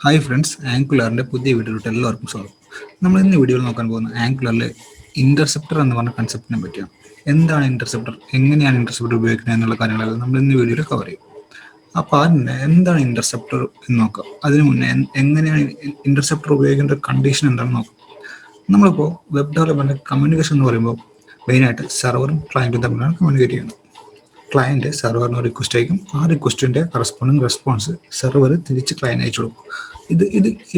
Hi friends, ആംഗുലറിൻ്റെ പുതിയ വീഡിയോയിലോട്ട് എല്ലാവർക്കും സ്വാഗതം. നമ്മൾ ഇന്ന് വീഡിയോയിൽ നോക്കാൻ പോകുന്ന ആംഗുലറിലെ ഇൻ്റർസെപ്റ്റർ എന്ന് പറഞ്ഞ കൺസെപ്റ്റിനെ പറ്റിയാണ്. എന്താണ് ഇൻ്റർസെപ്റ്റർ, എങ്ങനെയാണ് ഇൻ്റർസെപ്റ്റർ ഉപയോഗിക്കുന്നത് എന്നുള്ള കാര്യങ്ങളെല്ലാം നമ്മൾ ഇന്ന് വീഡിയോയിൽ കവർ ചെയ്യും. അപ്പോൾ അതിന് എന്താണ് ഇൻ്റർസെപ്റ്റർ എന്ന് നോക്കാം. അതിന് മുന്നേ എങ്ങനെയാണ് ഇൻ്റർസെപ്റ്റർ ഉപയോഗിക്കേണ്ട കണ്ടീഷൻ എന്താണെന്ന് നോക്കാം. നമ്മളിപ്പോൾ വെബ് ഡെവലപ്മെൻറ്റ് കമ്മ്യൂണിക്കേഷൻ എന്ന് പറയുമ്പോൾ മെയിനായിട്ട് സെർവറും ക്ലയൻറ്റും തമ്മിലാണ് കമ്മ്യൂണിക്കേറ്റ് ചെയ്യുന്നത്. ക്ലയൻറ്റ് സെർവറിന് റിക്വസ്റ്റ് അയക്കും. ആ റിക്വസ്റ്റിൻ്റെ കറസ്പോണ്ടിങ് റെസ്പോൺസ് സെർവർ തിരിച്ച് ക്ലയൻറ്റ് അയച്ചു കൊടുക്കും. ഇത്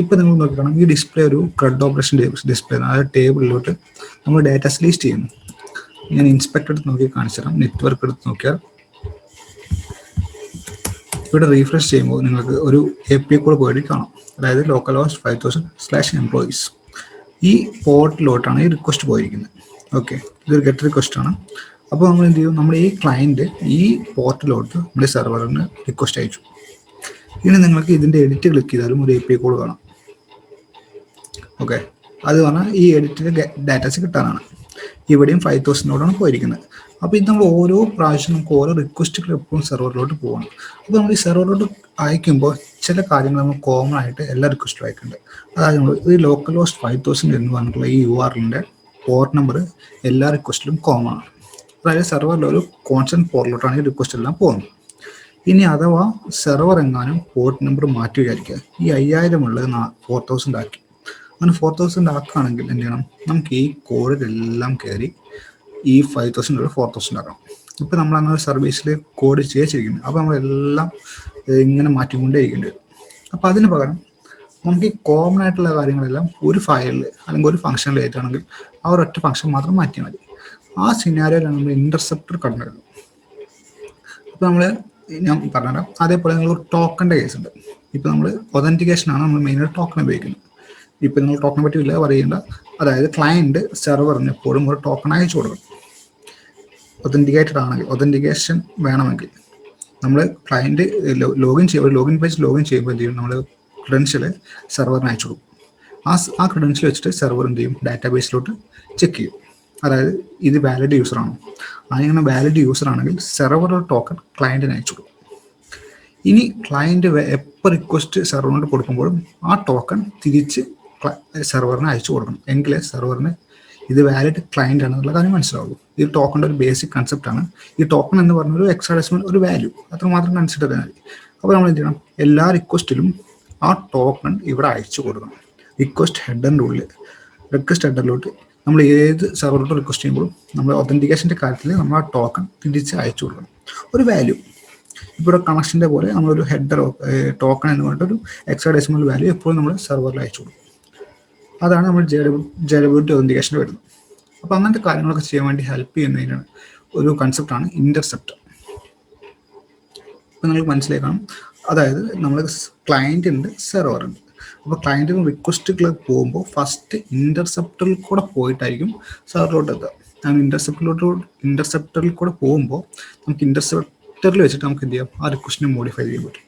ഇപ്പോൾ നിങ്ങൾ നോക്കിക്കണം, ഈ ഡിസ്പ്ലേ ഒരു CRUD ഓപ്പറേഷൻ ഡിസ്പ്ലേ ആണ്. ആ ടേബിളിലോട്ട് നമ്മൾ ഡാറ്റാസ് ലിസ്റ്റ് ചെയ്യുന്നു. ഞാൻ ഇൻസ്പെക്ട് എടുത്ത് നോക്കി കാണിച്ചു തരാം. നെറ്റ്വർക്ക് എടുത്ത് നോക്കിയാൽ ഇവിടെ റീഫ്രഷ് ചെയ്യുമ്പോൾ നിങ്ങൾക്ക് ഒരു API കോഡ് പോയിട്ട് കാണാം. അതായത് ലോക്കൽ ഹോസ്റ്റ് 5000/employees. ഈ പോർട്ടിലോട്ടാണ് ഈ റിക്വസ്റ്റ് പോയിരിക്കുന്നത്. ഓക്കെ, ഇതൊരു ഗെറ്റ് റിക്വസ്റ്റ് ആണ്. അപ്പോൾ നമ്മൾ എന്ത് ചെയ്യും, നമ്മൾ ഈ ക്ലയൻറ്റ് ഈ പോർട്ടിലോട്ട് നമ്മുടെ സെർവറിന് റിക്വസ്റ്റ് അയച്ചു. ഇനി നിങ്ങൾക്ക് ഇതിൻ്റെ എഡിറ്റ് ക്ലിക്ക് ചെയ്താലും ഒരു API കോഡ് കാണാം. ഓക്കെ, അത് പറഞ്ഞാൽ ഈ എഡിറ്റിൻ്റെ ഡാറ്റാസ് കിട്ടാനാണ്. ഇവിടെയും 5000 പോയിരിക്കുന്നത്. അപ്പോൾ ഇത് നമ്മൾ ഓരോ പ്രാവശ്യം നമുക്ക് ഓരോ റിക്വസ്റ്റുകൾ എപ്പോഴും സെർവറിലോട്ട് പോകണം. അപ്പോൾ നമ്മൾ ഈ സെർവറിലോട്ട് അയക്കുമ്പോൾ ചില കാര്യങ്ങൾ നമ്മൾ കോമൺ ആയിട്ട് എല്ലാ റിക്വസ്റ്റും അയക്കുന്നുണ്ട്. അതായത് നമ്മൾ ഈ ലോക്കൽ ഹോസ്റ്റ് 5000 എന്ന് പറഞ്ഞിട്ടുള്ള ഈ URLൻ്റെ പോർട്ട് നമ്പർ എല്ലാ റിക്വസ്റ്റിലും കോമൺ ആണ്. അതായത് സെർവറിൽ ഒരു കോൺസ്റ്റന്റ് പോർട്ടിലോട്ടാണ് ഈ റിക്വസ്റ്റ് എല്ലാം പോകുന്നത്. ഇനി അഥവാ സെർവർ എങ്ങാനും പോർട്ട് നമ്പർ മാറ്റി വിചാരിക്കുക, ഈ 5000 ഉള്ളത് 4000 ആക്കി. അങ്ങനെ 4000 ആക്കുകയാണെങ്കിൽ എന്ത് ചെയ്യണം, നമുക്ക് ഈ കോഡിലെല്ലാം കയറി ഈ 5000 4000 ആക്കണം. ഇപ്പം നമ്മൾ അങ്ങനെ സർവീസിൽ കോഡ് ചെയ്യിച്ചിരിക്കുന്നത്. അപ്പോൾ നമ്മളെല്ലാം ഇങ്ങനെ മാറ്റിക്കൊണ്ടേ ഇരിക്കേണ്ടി വരും. അപ്പോൾ അതിന് പകരം നമുക്ക് ഈ കോമൺ ആയിട്ടുള്ള കാര്യങ്ങളെല്ലാം ഒരു ഫയലിൽ അല്ലെങ്കിൽ ഒരു ഫംഗ്ഷനിൽ ആയിട്ടാണെങ്കിൽ ആ ഒരൊറ്റ ഫംഗ്ഷൻ മാത്രം മാറ്റിയാൽ മതി. ആ സിനാരിയോയിലാണ് നമ്മൾ ഇൻ്റർസെപ്റ്റർ കണ്ടുവരുന്നത്. അപ്പോൾ ഞാൻ പറഞ്ഞുതരാം. അതേപോലെ നിങ്ങൾ ടോക്കൻ്റെ കേസ് ഉണ്ട്. ഇപ്പോൾ നമ്മൾ ഒതൻറ്റിക്കേഷനാണ് നമ്മൾ മെയിനായിട്ട് ടോക്കൺ ഉപയോഗിക്കുന്നത്. ഇപ്പോൾ നിങ്ങൾ ടോക്കണെ പറ്റി പറയേണ്ട. അതായത് ക്ലയൻറ്റ് സെർവറിന് എപ്പോഴും ഒരു ടോക്കൺ അയച്ചു കൊടുക്കണം. ഒതൻറ്റിക്കേറ്റഡ് ആണെങ്കിൽ, ഒതൻറ്റിക്കേഷൻ വേണമെങ്കിൽ നമ്മൾ ക്ലയൻറ്റ് ലോഗിൻ പേജ് ലോഗിൻ ചെയ്യുമ്പോൾ എന്ത് ചെയ്യും, നമ്മൾ ക്രെഡൻഷ്യൽ സെർവറിന് അയച്ചു കൊടുക്കും. ആ ക്രെഡൻഷ്യൽ വെച്ചിട്ട് സെർവർ എന്ത് ചെയ്യും, ഡാറ്റാബേസിലോട്ട് ചെക്ക് ചെയ്യും. അതായത് ഇത് വാലിഡ് യൂസറാണോ. അങ്ങനെ വാലിഡ് യൂസർ ആണെങ്കിൽ സെർവർ ടോക്കൺ ക്ലയൻറ്റിന് അയച്ചു കൊടുക്കും. ഇനി ക്ലയൻറ്റ് എപ്പോൾ റിക്വസ്റ്റ് സെർവറിനോട് കൊടുക്കുമ്പോഴും ആ ടോക്കൺ തിരിച്ച് സെർവറിന് അയച്ചു കൊടുക്കണം. എങ്കിലേ സെർവറിന് ഇത് വാലിഡ് ക്ലയൻ്റ് ആണെന്നുള്ള കാര്യം മനസ്സിലാവുള്ളൂ. ഈ ടോക്കണിൻ്റെ ഒരു ബേസിക് കൺസെപ്റ്റാണ്. ഈ ടോക്കൺ എന്ന് പറഞ്ഞ ഒരു ഹെക്സാഡെസിമൽ ഒരു വാല്യൂ അത്രമാത്രം കൺസിഡർ ചെയ്യാൻ മതി. അപ്പോൾ നമ്മൾ എന്ത് ചെയ്യണം, എല്ലാ റിക്വസ്റ്റിലും ആ ടോക്കൺ ഇവിടെ അയച്ചു കൊടുക്കണം. റിക്വസ്റ്റ് ഹെഡറിലോട്ട് നമ്മൾ ഏത് സെർവറിലോട്ട് റിക്വസ്റ്റ് ചെയ്യുമ്പോഴും നമ്മൾ ഒതൻറ്റിക്കേഷൻ്റെ കാര്യത്തിൽ നമ്മൾ ആ ടോക്കൺ തിരിച്ച് അയച്ചു കൊടുക്കണം. ഒരു വാല്യൂ ഇപ്പോൾ ഒരു കണക്ഷൻ്റെ പോലെ നമ്മളൊരു ഹെഡർ ടോക്കൺ എന്ന് പറഞ്ഞിട്ടൊരു ഹെക്സാഡെസിമൽ വാല്യൂ എപ്പോഴും നമ്മൾ സെർവറിൽ അയച്ചു കൊടുക്കും. അതാണ് നമ്മൾ ജേലബിലിറ്റി ഒതൻറ്റിക്കേഷൻ വരുന്നത്. അപ്പോൾ അങ്ങനത്തെ കാര്യങ്ങളൊക്കെ ചെയ്യാൻ വേണ്ടി ഹെൽപ്പ് ചെയ്യുന്നതിനാണ് ഒരു കൺസെപ്റ്റാണ് ഇൻ്റർസെപ്റ്റർ. ഇപ്പോൾ നിങ്ങൾക്ക് മനസ്സിലാക്കണം. അതായത് നമ്മൾ ക്ലയൻ്റ് ഉണ്ട്, സെർവർ ഉണ്ട്. അപ്പോൾ ക്ലയൻറ്റിന് റിക്വസ്റ്റുകൾ പോകുമ്പോൾ ഫസ്റ്റ് ഇൻ്റർസെപ്റ്ററിൽ കൂടെ പോയിട്ടായിരിക്കും സെർവറിലോട്ട് എത്തുക. അങ്ങനെ ഇൻ്റർസെപ്റ്ററിൽ കൂടെ പോകുമ്പോൾ നമുക്ക് ഇൻ്റർസെപ്റ്ററിൽ വെച്ചിട്ട് നമുക്ക് എന്ത് ചെയ്യാം, ആ റിക്വസ്റ്റിനെ മോഡിഫൈ ചെയ്യാൻ പറ്റും.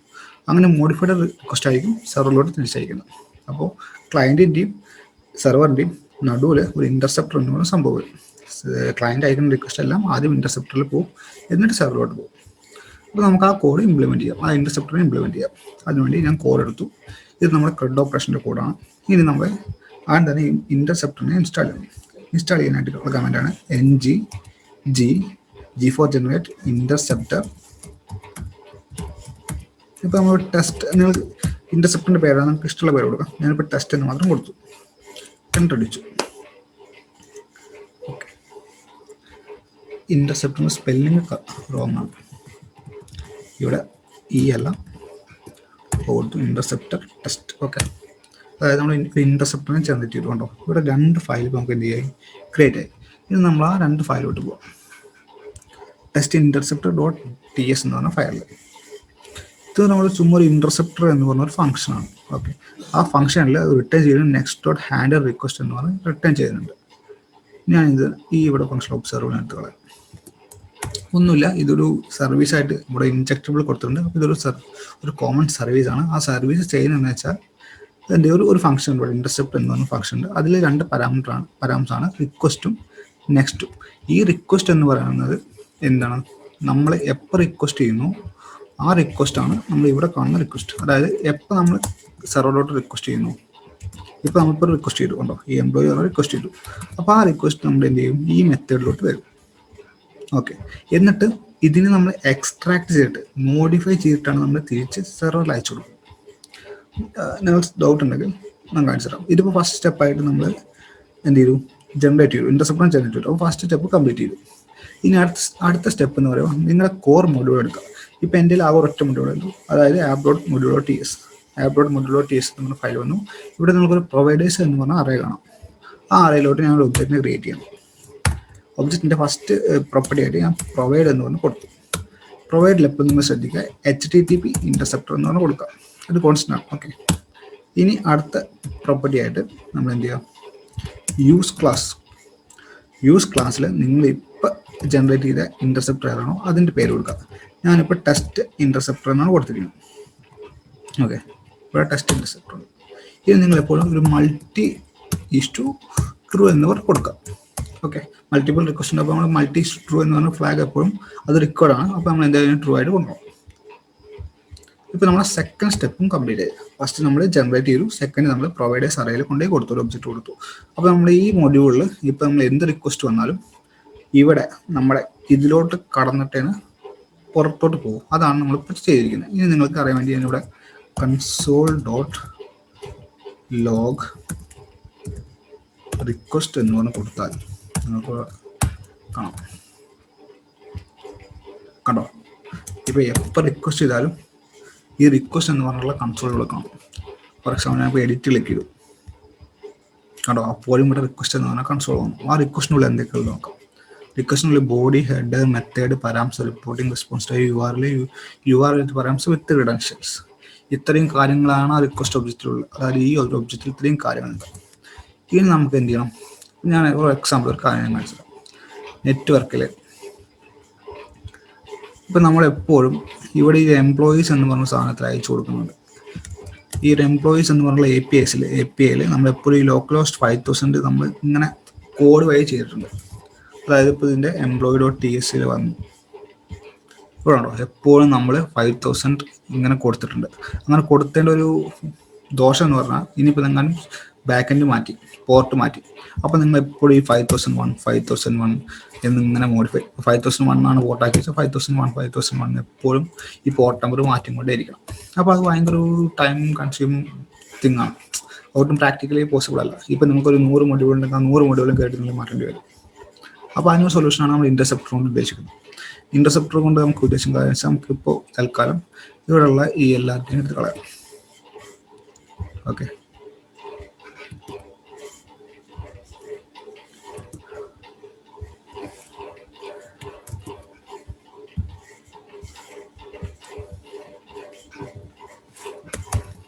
അങ്ങനെ മോഡിഫൈഡ് റിക്വസ്റ്റ് ആയിരിക്കും സെർവറിലോട്ട് തിരിച്ചയക്കുന്നത്. അപ്പോൾ ക്ലയൻറ്റിൻ്റെയും സെർവറിൻ്റെയും നടുവിൽ ഒരു ഇൻ്റർസെപ്റ്റർ എന്ന് പറയുന്ന സംഭവം വരും. ക്ലയൻറ്റ് അയക്കുന്ന റിക്വസ്റ്റ് എല്ലാം ആദ്യം ഇൻ്റർസെപ്റ്ററിൽ പോകും, എന്നിട്ട് സെർവറിലോട്ട് പോകും. അപ്പോൾ നമുക്ക് ആ കോഡ് ഇംപ്ലിമെൻറ്റ് ചെയ്യാം, ആ ഇൻ്റർസെപ്റ്ററിനെ ഇംപ്ലിമെൻറ്റ് ചെയ്യാം. അതിനുവേണ്ടി ഞാൻ കോഡ് എടുത്തു. ഇത് നമ്മുടെ CRUD ഓപ്പറേഷൻ്റെ കോഡാണ്. ഇനി നമ്മൾ ആദ്യം തന്നെ ഇൻ്റർസെപ്റ്ററിനെ ഇൻസ്റ്റാൾ ചെയ്യണം. ഇൻസ്റ്റാൾ ചെയ്യാനായിട്ടുള്ള കമാൻഡാണ് ng for generate interceptor. ഇപ്പോൾ നമ്മൾ ടെസ്റ്റ്, നിങ്ങൾ ഇൻ്റർസെപ്റ്ററിൻ്റെ പേരാണ് നമുക്ക് ഇഷ്ടമുള്ള പേര് കൊടുക്കാം. ഞാനിപ്പോൾ ടെസ്റ്റ് എന്ന് മാത്രം കൊടുത്തു, എൻ്റർ അടിച്ചു. ഓക്കെ, ഇൻ്റർസെപ്റ്ററിൻ്റെ സ്പെല്ലിങ് റോങ് ആണ്. ഇവിടെ അല്ല കൊടുത്തു, ഇൻ്റർസെപ്റ്റർ ടെസ്റ്റ്. ഓക്കെ, അതായത് നമ്മൾ ഇൻ്റർസെപ്റ്ററിനെ ചേർന്നിട്ട് ഇതുകൊണ്ടോ ഇവിടെ 2 ഫയൽ നമുക്ക് എന്ത് ചെയ്യാം, ക്രിയേറ്റ് ആയി. ഇനി നമ്മൾ ആ 2 ഫയലോട്ട് പോകാം. test_interceptor.ts എന്ന് പറഞ്ഞ ഫയലിൽ ഇത് നമ്മൾ ചുമ്മാ ഒരു ഇൻ്റർസെപ്റ്റർ എന്ന് പറഞ്ഞൊരു ഫംഗ്ഷനാണ്. ഓക്കെ, ആ ഫംഗ്ഷനിൽ റിട്ടേൺ ചെയ്യുന്നത് next.handle request എന്ന് പറഞ്ഞ് റിട്ടേൺ ചെയ്യുന്നുണ്ട്. ഞാനിത് ഇവിടെ ഫംഗ്ഷൻ ഒബ്സർവ് എടുത്ത് കളയാം. ഒന്നുമില്ല, ഇതൊരു സർവീസായിട്ട് ഇവിടെ ഇൻജെക്റ്റബിൾ കൊടുത്തിട്ടുണ്ട്. അപ്പോൾ ഒരു കോമൺ സർവീസാണ്. ആ സർവീസ് ചെയ്യുന്നതെന്ന് വെച്ചാൽ അതിൻ്റെ ഒരു ഫംഗ്ഷൻ ഇവിടെ ഇൻ്റർസെപ്റ്റ് എന്ന് പറഞ്ഞ ഫംഗ്ഷൻ ഉണ്ട്. അതിൽ 2 പാരാമീറ്ററാണ് റിക്വസ്റ്റും നെക്സ്റ്റും. ഈ റിക്വസ്റ്റ് എന്ന് പറയുന്നത് എന്താണ്, നമ്മൾ എപ്പോൾ റിക്വസ്റ്റ് ചെയ്യുന്നു ആ റിക്വസ്റ്റാണ് നമ്മൾ ഇവിടെ കാണുന്ന റിക്വസ്റ്റ്. അതായത് എപ്പോൾ നമ്മൾ സെർവറിലോട്ട് റിക്വസ്റ്റ് ചെയ്യുന്നു. ഇപ്പോൾ നമ്മളിപ്പോൾ റിക്വസ്റ്റ് ചെയ്തു ഉണ്ടോ, ഈ എംപ്ലോയി റിക്വസ്റ്റ് ചെയ്തു. അപ്പോൾ ആ റിക്വസ്റ്റ് നമ്മൾ എന്ത് ചെയ്യും, ഈ മെത്തേഡിലോട്ട് വരും. ഓക്കെ, എന്നിട്ട് ഇതിനെ നമ്മൾ എക്സ്ട്രാക്ട് ചെയ്തിട്ട് മോഡിഫൈ ചെയ്തിട്ടാണ് നമ്മൾ തിരിച്ച് സെർവറിൽ അയച്ചു കൊടുക്കും. നിങ്ങൾക്ക് ഡൗട്ട് ഉണ്ടെങ്കിൽ ഞാൻ കാണിച്ചു തരാം. ഇതിപ്പോൾ ഫസ്റ്റ് സ്റ്റെപ്പായിട്ട് നമ്മൾ എന്ത് ചെയ്തു, ജനറേറ്റ് ചെയ്തു, ഇന്റർസെപ്റ്റർ ജനറേറ്റ് ചെയ്തു. അപ്പോൾ ഫസ്റ്റ് സ്റ്റെപ്പ് കംപ്ലീറ്റ് ചെയ്തു. ഇനി അടുത്ത സ്റ്റെപ്പ് എന്ന് പറയുമ്പോൾ നിങ്ങളുടെ കോർ മൊഡ്യൂൾ എടുക്കുക. ഇപ്പോൾ എൻ്റെ ആകെ ഒരൊറ്റ മൊഡ്യൂളേ ഉള്ളൂ, അതായത് app.module.ts. app.module.ts നമ്മുടെ ഫയൽ വന്നു. ഇവിടെ നമുക്കൊരു പ്രൊവൈഡേഴ്സ് എന്ന് പറഞ്ഞാൽ അറേ കാണാം. ആ അറേയിലോട്ട് ഞാൻ ഒരു ഒബ്ജക്റ്റിനെ ക്രിയേറ്റ് ചെയ്യണം. ഒബ്ജക്റ്റിൻ്റെ ഫസ്റ്റ് പ്രോപ്പർട്ടി ആയിട്ട് ഞാൻ പ്രൊവൈഡ് എന്ന് പറഞ്ഞ് കൊടുത്തു. പ്രൊവൈഡിൽ എപ്പോൾ നിങ്ങൾ ശ്രദ്ധിക്കുക, HTTP ഇന്റർസെപ്റ്റർ എന്ന് പറഞ്ഞ് കൊടുക്കുക. അത് കോൺസ്റ്റന്റ് ആണ്. ഓക്കെ, ഇനി അടുത്ത പ്രോപ്പർട്ടി ആയിട്ട് നമ്മൾ എന്ത് ചെയ്യുക, യൂസ് ക്ലാസ്സിൽ നിങ്ങൾ ഇപ്പോൾ ജനറേറ്റ് ചെയ്ത ഇന്റർസെപ്റ്റർ ഏതാണോ അതിൻ്റെ പേര് കൊടുക്കുക. ഞാനിപ്പോൾ ടെസ്റ്റ് ഇന്റർസെപ്റ്റർ എന്നാണ് കൊടുത്തിരിക്കുന്നത്. ഓക്കെ, ഇവിടെ ടെസ്റ്റ് ഇന്റർസെപ്റ്റർ ഉണ്ട്. ഇത് നിങ്ങളെപ്പോഴും ഒരു മൾട്ടി ഈസ് ടു ട്രൂ എന്ന് പറഞ്ഞ് കൊടുക്കുക. ഓക്കെ, മൾട്ടിപ്പിൾ റിക്വസ്റ്റ് ഉണ്ട്. അപ്പോൾ നമ്മൾ മൾട്ടി ട്രൂ എന്ന് പറഞ്ഞ ഫ്ലാഗ് എപ്പോഴും അത് റിക്കോർഡാണ്. അപ്പോൾ നമ്മൾ എന്തായാലും ട്രൂ ആയിട്ട് കൊണ്ടുപോകും. ഇപ്പോൾ നമ്മുടെ സെക്കൻഡ് സ്റ്റെപ്പും കംപ്ലീറ്റ് ആയി. ഫസ്റ്റ് നമ്മൾ ജനറേറ്റ് ചെയ്തു, സെക്കൻഡ് നമ്മൾ പ്രൊവൈഡേഴ്സ് അറേയിൽ കൊണ്ടുപോയി കൊടുത്തു, ഒരു ഒബ്ജക്റ്റ് കൊടുത്തു. അപ്പോൾ നമ്മൾ ഈ മൊഡ്യൂളിൽ ഇപ്പോൾ നമ്മൾ എന്ത് റിക്വസ്റ്റ് വന്നാലും ഇവിടെ നമ്മുടെ ഇതിലോട്ട് കടന്നിട്ടാണ് പുറത്തോട്ട് പോകും. അതാണ് നമ്മളിപ്പോൾ ചെയ്തിരിക്കുന്നത്. ഇനി നിങ്ങൾക്ക് അറിയാൻ വേണ്ടി ഞാനിവിടെ console.log റിക്വസ്റ്റ് എന്ന് പറഞ്ഞ് കൊടുത്താൽ നിങ്ങൾക്ക് കാണാം. കണ്ടോ, ഇപ്പോൾ എപ്പോൾ റിക്വസ്റ്റ് ചെയ്താലും ഈ റിക്വസ്റ്റ് എന്ന് പറഞ്ഞുള്ള കൺസോൾ കൊടുക്കണം. ഫോർ എക്സാമ്പിൾ ഞാൻ ഇപ്പോൾ എഡിറ്റ് ക്ലിക്ക് ചെയ്തു, കണ്ടോ, അപ്പോഴും ഇവിടെ റിക്വസ്റ്റ് എന്ന് പറഞ്ഞാൽ കൺസോൾ വന്നു. ആ റിക്വസ്റ്റിനുള്ളിൽ എന്തൊക്കെയുള്ളത് നോക്കാം. റിക്വസ്റ്റിനുള്ളിൽ body, head, method, parameter, reporting, response time, URL parameter with credentials. ഇത്രയും കാര്യങ്ങളാണ് ആ റിക്വസ്റ്റ് ഒബ്ജക്റ്റിലുള്ളത്. അതായത് ഈ ഒരു ഒബ്ജക്റ്റിൽ ഇത്രയും കാര്യങ്ങളുണ്ട്. ഇനി നമുക്ക് എന്ത് ചെയ്യണം, ഞാൻ ഒരു എക്സാമ്പിൾ ഒരു കാര്യം മനസ്സിലാക്കാം. നെറ്റ്വർക്കിൽ ഇപ്പം നമ്മളെപ്പോഴും ഇവിടെ ഈ എംപ്ലോയീസ് എന്ന് പറഞ്ഞ സാധനത്തിൽ അയച്ചു കൊടുക്കുന്നുണ്ട്. ഈ ഒരു എംപ്ലോയീസ് എന്ന് പറഞ്ഞുള്ള API നമ്മളെപ്പോഴും ഈ ലോക്കലോസ്റ്റ് 5000 നമ്മൾ ഇങ്ങനെ കോഡ് വഴി ചെയ്തിട്ടുണ്ട്. അതായത് ഇപ്പോൾ ഇതിൻ്റെ employee.ts വന്നു ഇപ്പോഴാണോ, എപ്പോഴും നമ്മൾ 5000 ഇങ്ങനെ കൊടുത്തിട്ടുണ്ട്. അങ്ങനെ കൊടുത്തേണ്ട ഒരു ദോഷം എന്ന് പറഞ്ഞാൽ ഇനിയിപ്പോൾ നിങ്ങൾ ബാക്ക് മാറ്റി, പോർട്ട് മാറ്റി. അപ്പോൾ നിങ്ങൾ എപ്പോഴും ഈ 5001 എന്നിങ്ങനെ മോഡിഫൈ, 5001 ആണ് പോർട്ടാക്കി വെച്ചാൽ 5001 എപ്പോഴും ഈ പോർട്ട് നമ്പർ മാറ്റിക്കൊണ്ടേ ഇരിക്കണം. അപ്പോൾ അത് ഭയങ്കര ഒരു ടൈം കൺസ്യൂമിങ് തിങ് ആണ്, ഒട്ടും പ്രാക്ടിക്കലി പോസിബിൾ അല്ല. ഇപ്പം നമുക്കൊരു 100 മൊഡ്യൂൾ ഉണ്ടെങ്കിൽ ആ 100 മൊഡ്യൂളും കേട്ടിട്ടുണ്ടെങ്കിൽ മാറ്റേണ്ടി വരും. അപ്പോൾ അതിനൊരു സൊല്യൂഷനാണ് നമ്മൾ ഇന്റർസെപ്റ്റർ കൊണ്ട് ഉദ്ദേശിക്കുന്നത്. ഇന്റർസെപ്റ്റർ കൊണ്ട് നമുക്ക് ഉദ്ദേശിക്കുന്ന കാര്യം വെച്ചാൽ നമുക്കിപ്പോൾ തൽക്കാലം ഇവിടെയുള്ള ഈ എല്ലാത്തിനും എടുത്ത് കളയാം. ഓക്കെ,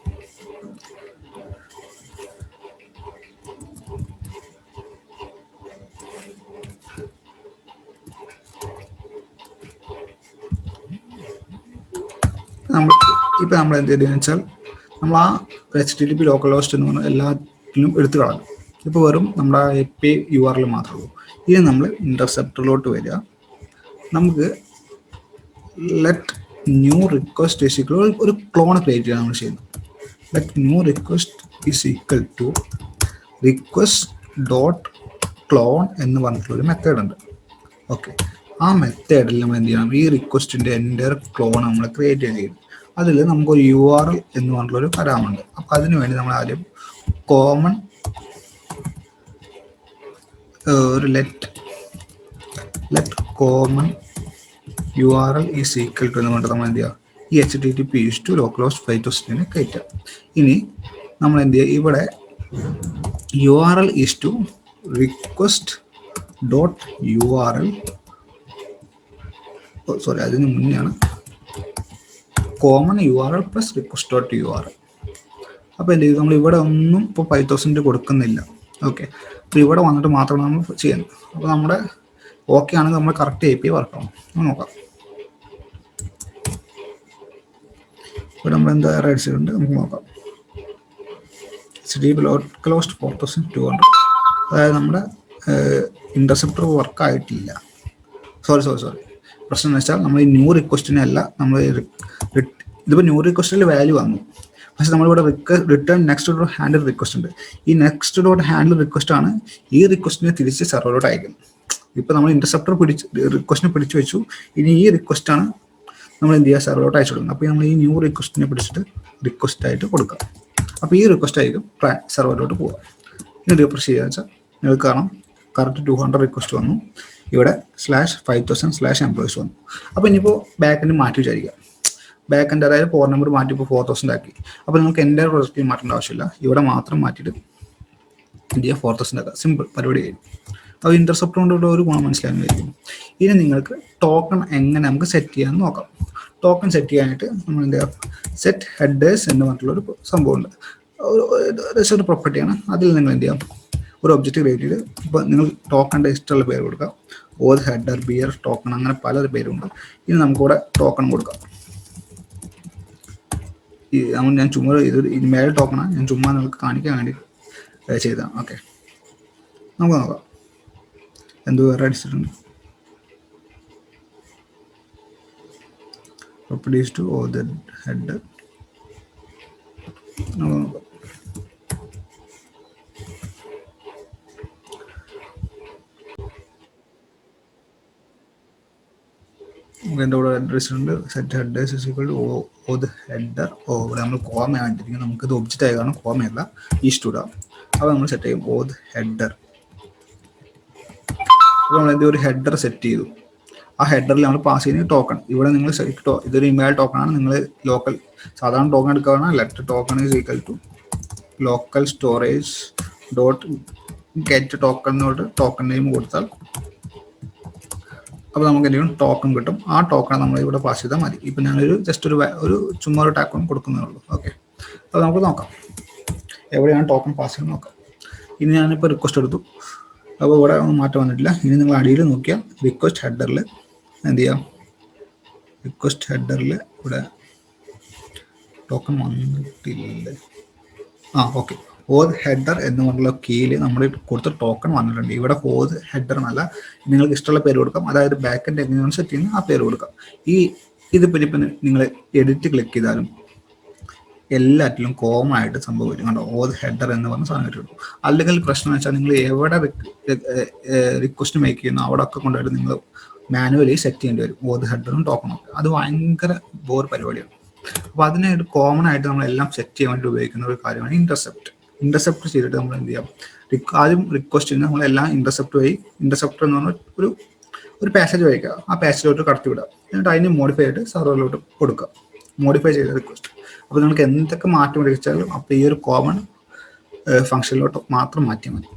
നമ്മൾ എന്ത് ചെയ്തെന്ന് വെച്ചാൽ നമ്മൾ ആ HTTP ലോക്കൽ ഹോസ്റ്റ് എന്ന് പറഞ്ഞാൽ എല്ലാത്തിലും എടുത്തു കളഞ്ഞു. ഇപ്പോൾ വെറും നമ്മുടെ API URL മാത്രമേ ഉള്ളൂ. ഇനി നമ്മൾ ഇന്റർസെപ്റ്ററിലോട്ട് വരിക. നമുക്ക് let new request is equal, ഒരു ക്ലോൺ ക്രിയേറ്റ് ചെയ്യാൻ നമ്മൾ ചെയ്യുന്നത്. Let new request is equal to request.clone എന്ന് പറഞ്ഞിട്ടുള്ളൊരു മെത്തേഡ് ഉണ്ട്. ഓക്കെ, ആ മെത്തേഡിൽ നമ്മൾ എന്ത് ചെയ്യണം, ഈ റിക്വസ്റ്റിൻ്റെ എൻ്റെ ക്ലോൺ നമ്മൾ ക്രിയേറ്റ് ചെയ്യും. അതിൽ നമുക്കൊരു URL എന്ന് പറഞ്ഞിട്ടുള്ളൊരു പരാമുണ്ട്. അപ്പം അതിനു വേണ്ടി നമ്മൾ ആദ്യം കോമൺ ഒരു let common URL is equal to എന്ന് പറഞ്ഞിട്ട് നമ്മൾ എന്ത് ചെയ്യുക, ഈ HTTP ഈസ് ടു ലോക്കലോസ്റ്റ് 5000 കയറ്റുക. ഇനി നമ്മൾ എന്ത് ചെയ്യുക, ഇവിടെ URL is to request.url, sorry അതിന് മുന്നെയാണ് കോമൺ URL പ്ലസ് request.url. അപ്പോൾ എന്ത് ചെയ്തു, നമ്മൾ ഇവിടെ ഒന്നും ഇപ്പോൾ 5000 കൊടുക്കുന്നില്ല. ഓക്കെ, അപ്പോൾ ഇവിടെ വന്നിട്ട് മാത്രമാണ് നമ്മൾ ചെയ്യുന്നത്. അപ്പോൾ നമ്മുടെ ഓക്കെ ആണെങ്കിൽ നമ്മൾ കറക്റ്റ് API വർക്ക് ആവും. നോക്കാം, ഇവിടെ നമ്മൾ എന്താ അടിച്ചിട്ടുണ്ട് നമുക്ക് നോക്കാം. HTTP ലോക്കലോസ്റ്റ് 4200, അതായത് നമ്മുടെ ഇന്റർസെപ്റ്റർ വർക്ക് ആയിട്ടില്ല. സോറി പ്രശ്നം എന്ന് വെച്ചാൽ നമ്മൾ ഈ ന്യൂ റിക്വസ്റ്റിനെ അല്ല, നമ്മൾ ഇതിപ്പോൾ ന്യൂ റിക്വസ്റ്റിൽ വാല്യൂ വന്നു, പക്ഷെ നമ്മളിവിടെ return next dot handle request ഉണ്ട്. ഈ നെക്സ്റ്റ് ഡോട്ട് ഹാൻഡിൽ റിക്വസ്റ്റ് ആണ് ഈ റിക്വസ്റ്റിനെ തിരിച്ച് സെർവറിലോട്ട് അയക്കുന്നത്. ഇപ്പം നമ്മൾ ഇന്റർസെപ്റ്റർ റിക്വസ്റ്റിനെ പിടിച്ചു വെച്ചു. ഇനി ഈ റിക്വസ്റ്റ് ആണ് നമ്മൾ എന്ത് ചെയ്യുക, സെർവറിലോട്ട് അയച്ചു കൊടുക്കുന്നത്. അപ്പോൾ നമ്മൾ ഈ ന്യൂ റിക്വസ്റ്റിനെ പിടിച്ചിട്ട് റിക്വസ്റ്റ് ആയിട്ട് കൊടുക്കുക. അപ്പോൾ ഈ റിക്വസ്റ്റ് ആയിരിക്കും സെർവറിലോട്ട് പോവുക. ഇനി റിഫ്രഷ് ചെയ്യുക വെച്ചാൽ നിങ്ങൾക്ക് കാണാം കറക്റ്റ് 200 റിക്വസ്റ്റ് വന്നു. ഇവിടെ /5000/employees വന്നു. അപ്പോൾ ഇനിയിപ്പോൾ ബാക്ക് എൻഡ് മാറ്റി വിചാരിക്കുക. ബാക്ക് എൻഡ് അതായത് 4 നമ്പർ മാറ്റി ഇപ്പോൾ 4000 ആക്കി. അപ്പോൾ നിങ്ങൾക്ക് എൻ്റെ പ്രൊജക്റ്റ് മാറ്റേണ്ട ആവശ്യമില്ല. ഇവിടെ മാത്രം മാറ്റിയിട്ട് എന്ത് ചെയ്യുക, 4000 ആക്കുക. സിമ്പിൾ പരിപാടി ആയിരിക്കും. അപ്പോൾ ഇന്റർസെപ്റ്റർ കൊണ്ടുള്ള ഒരു ഗുണം മനസ്സിലാകുന്നതായിരിക്കും. ഇനി നിങ്ങൾക്ക് ടോക്കൺ എങ്ങനെ നമുക്ക് സെറ്റ് ചെയ്യാമെന്ന് നോക്കാം. ടോക്കൺ സെറ്റ് ചെയ്യാനായിട്ട് നമ്മൾ എന്ത് ചെയ്യുക, സെറ്റ് ഹെഡേഴ്സ് എന്ന് പറഞ്ഞിട്ടുള്ളൊരു സംഭവമുണ്ട്. ഒരു പ്രോപ്പർട്ടിയാണ്. അതിൽ നിങ്ങൾ എന്ത് ചെയ്യാം, ഒരു ഒബ്ജക്റ്റ് ക്രിയേറ്റ് ചെയ്ത് ഇപ്പോൾ നിങ്ങൾ ടോക്കണിൻ്റെ ഇഷ്ടമുള്ള പേര് കൊടുക്കുക. ഓത് ഹെഡർ, ബിയർ, ടോക്കൺ, അങ്ങനെ പല പേരുണ്ട്. ഇനി നമുക്കിവിടെ ടോക്കൺ കൊടുക്കാം. ഞാൻ ചുമ്മാ ഇത് മേലെ ടോക്കണാണ്, ഞാൻ ചുമ്മാ നിങ്ങൾക്ക് കാണിക്കാൻ വേണ്ടി ചെയ്തതാണ്. ഓക്കെ, നമുക്ക് നോക്കാം എന്തോ വേറെ അടിച്ചിട്ടുണ്ട്. properties to the header. Address ഉണ്ട്. Set headers is equal to the header. ഇവിടെ നമ്മൾ കോമ ആയിട്ടിരിക്കും. നമുക്കിത് ഒബ്ജക്റ്റ് ആയി കാരണം കോമയല്ല, ഈ സ്റ്റുഡാം. അപ്പോൾ നമ്മൾ സെറ്റ് ചെയ്യും the header. അപ്പോൾ നമ്മൾ എന്തെങ്കിലും ഒരു ഹെഡർ സെറ്റ് ചെയ്തു. ആ ഹെഡറിൽ നമ്മൾ പാസ് ചെയ്യുന്ന ടോക്കൺ. ഇവിടെ നിങ്ങൾ ഇതൊരു ഇമെയിൽ ടോക്കൺ ആണ്. നിങ്ങൾ ലോക്കൽ സാധാരണ ടോക്കൺ എടുക്കുകയാണ്. Let token is equal to local storage dot get ടോക്കണിനോട്ട് ടോക്കൺ നെയിം കൊടുത്താൽ അപ്പോൾ നമുക്ക് എന്തെങ്കിലും ടോക്കൺ കിട്ടും. ആ ടോക്കൺ നമ്മൾ ഇവിടെ പാസ് ചെയ്താൽ മതി. ഇപ്പം ഞാനൊരു ജസ്റ്റ് ഒരു ചുമ്മാ ഒരു ടാക്കൺ കൊടുക്കുന്നേ ഉള്ളൂ. ഓക്കെ, അപ്പോൾ നമുക്ക് നോക്കാം എവിടെയാണ് ടോക്കൺ പാസ് ചെയ്യുന്നത് നോക്കാം. ഇനി ഞാനിപ്പോൾ റിക്വസ്റ്റ് എടുത്തു. അപ്പോൾ ഇവിടെ ഒന്നും മാറ്റം വന്നിട്ടില്ല. ഇനി നിങ്ങൾ അടിയിൽ നോക്കിയാൽ റിക്വസ്റ്റ് ഹെഡറിൽ എന്ത് ചെയ്യാം, റിക്വസ്റ്റ് ഹെഡറിൽ ഇവിടെ ടോക്കൺ വന്നിട്ടില്ല. ഓക്കെ, ഓത് ഹെഡർ എന്ന് പറഞ്ഞുള്ള കീയിൽ നമ്മൾ കൊടുത്ത ടോക്കൺ വന്നിട്ടുണ്ട്. ഇവിടെ ഓത് ഹെഡർ എന്നല്ല, നിങ്ങൾക്ക് ഇഷ്ടമുള്ള പേര് കൊടുക്കാം. അതായത് ബാക്ക് എൻഡ് എങ്ങനെയാണ് സെറ്റ് ചെയ്യുന്നത് ആ പേര് കൊടുക്കാം. ഇതിപ്പോൾ ഇപ്പം നിങ്ങൾ എഡിറ്റ് ക്ലിക്ക് ചെയ്താലും എല്ലാറ്റിലും കോമൺ ആയിട്ട് സംഭവം വരും. കണ്ടോ, ഓത് ഹെഡർ എന്ന് പറഞ്ഞ സാധനം കിട്ടും. അല്ലെങ്കിൽ പ്രശ്നം എന്ന് വെച്ചാൽ നിങ്ങൾ എവിടെ റിക്വസ്റ്റ് മേക്ക് ചെയ്യുന്നു അവിടെ ഒക്കെ കൊണ്ടുപോയിട്ട് നിങ്ങൾ മാനുവലി സെറ്റ് ചെയ്യേണ്ടി വരും ഓത് ഹെഡറും ടോക്കണും. അത് ഭയങ്കര ബോർ പരിപാടിയാണ്. അപ്പോൾ അതിനായിട്ട് കോമൺ ആയിട്ട് നമ്മളെല്ലാം സെറ്റ് ചെയ്യാൻ വേണ്ടി ഉപയോഗിക്കുന്ന ഒരു കാര്യമാണ് ഇന്റർസെപ്റ്റ് ചെയ്തിട്ട് നമ്മൾ എന്ത് ചെയ്യാം, ആദ്യം റിക്വസ്റ്റിന് നമ്മളെല്ലാം ഇന്റർസെപ്റ്റ് എന്ന് പറഞ്ഞാൽ ഒരു പാസേജ് വഹിക്കുക. ആ പാസേജിലോട്ട് കടത്തി വിടുക. എന്നിട്ട് അതിനെ മോഡിഫൈ ആയിട്ട് സെർവറിലോട്ട് കൊടുക്കുക, മോഡിഫൈ ചെയ്ത റിക്വസ്റ്റ്. അപ്പോൾ നിങ്ങൾക്ക് എന്തൊക്കെ മാറ്റം വിളിച്ചാലും അപ്പോൾ ഈ ഒരു കോമൺ ഫംഗ്ഷനിലോട്ട് മാത്രം മാറ്റിയാൽ മതി.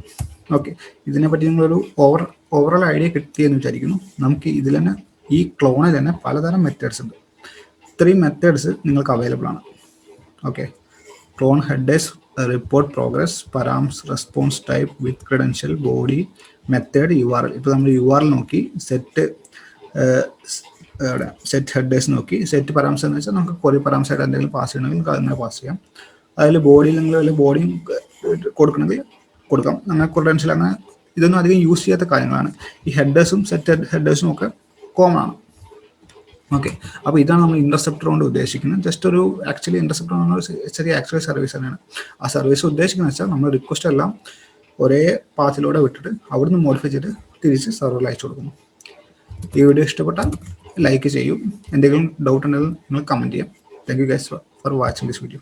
ഓക്കെ, ഇതിനെപ്പറ്റി നിങ്ങളൊരു ഓവറോൾ ഐഡിയ കിട്ടിയെന്ന് വിചാരിക്കുന്നു. നമുക്ക് ഇതിൽ തന്നെ ഈ ക്ലോണിൽ തന്നെ പലതരം മെത്തേഡ്സ് ഉണ്ട്. 3 മെത്തേഡ്സ് നിങ്ങൾക്ക് അവൈലബിൾ ആണ്. Okay, clone headers, report progress, params, response type, with credential, body, method, URL. ഇപ്പോൾ നമ്മൾ URL നോക്കി, സെറ്റ് ഹെഡേഴ്സ് നോക്കി, സെറ്റ് പരാംസ് എന്ന് വെച്ചാൽ നമുക്ക് കുറേ പരാംസ് ആയിട്ട് എന്തെങ്കിലും പാസ് ചെയ്യണമെങ്കിൽ നമുക്ക് അങ്ങനെ പാസ് ചെയ്യാം. അതിൽ ബോഡിയിൽ നിങ്ങൾ വല്ല ബോഡിയും കൊടുക്കണമെങ്കിൽ കൊടുക്കാം. അങ്ങനെ ക്രെഡൻഷ്യൽ, അങ്ങനെ ഇതൊന്നും അധികം യൂസ് ചെയ്യാത്ത കാര്യങ്ങളാണ്. ഈ ഹെഡേഴ്സും സെറ്റ് ഹെഡേഴ്സും ഒക്കെ കോമൺ ആണ്. ഓക്കെ, അപ്പോൾ ഇതാണ് നമ്മൾ ഇന്റർസെപ്റ്റർ കൊണ്ട് ഉദ്ദേശിക്കുന്നത്. ജസ്റ്റ് ഒരു ആക്ച്വലി ഇന്റർസെപ്റ്റർ എന്ന് പറഞ്ഞാൽ ചെറിയ ആക്ച്വലി സർവീസ് തന്നെയാണ്. ആ സർവീസ് ഉദ്ദേശിക്കുന്നത് വെച്ചാൽ നമ്മൾ റിക്വസ്റ്റ് എല്ലാം ഒരേ പാത്തിലൂടെ വിട്ടിട്ട് അവിടുന്ന് മോഡിഫൈ ചെയ്ത് തിരിച്ച് സെർവറിൽ അയച്ചു കൊടുക്കുന്നു. ഈ വീഡിയോ ഇഷ്ടപ്പെട്ടാൽ ലൈക്ക് ചെയ്യൂ. എന്തെങ്കിലും ഡൗട്ട് ഉണ്ടെങ്കിൽ നിങ്ങൾ കമൻറ്റ് ചെയ്യാം. Thank you guys for watching this video.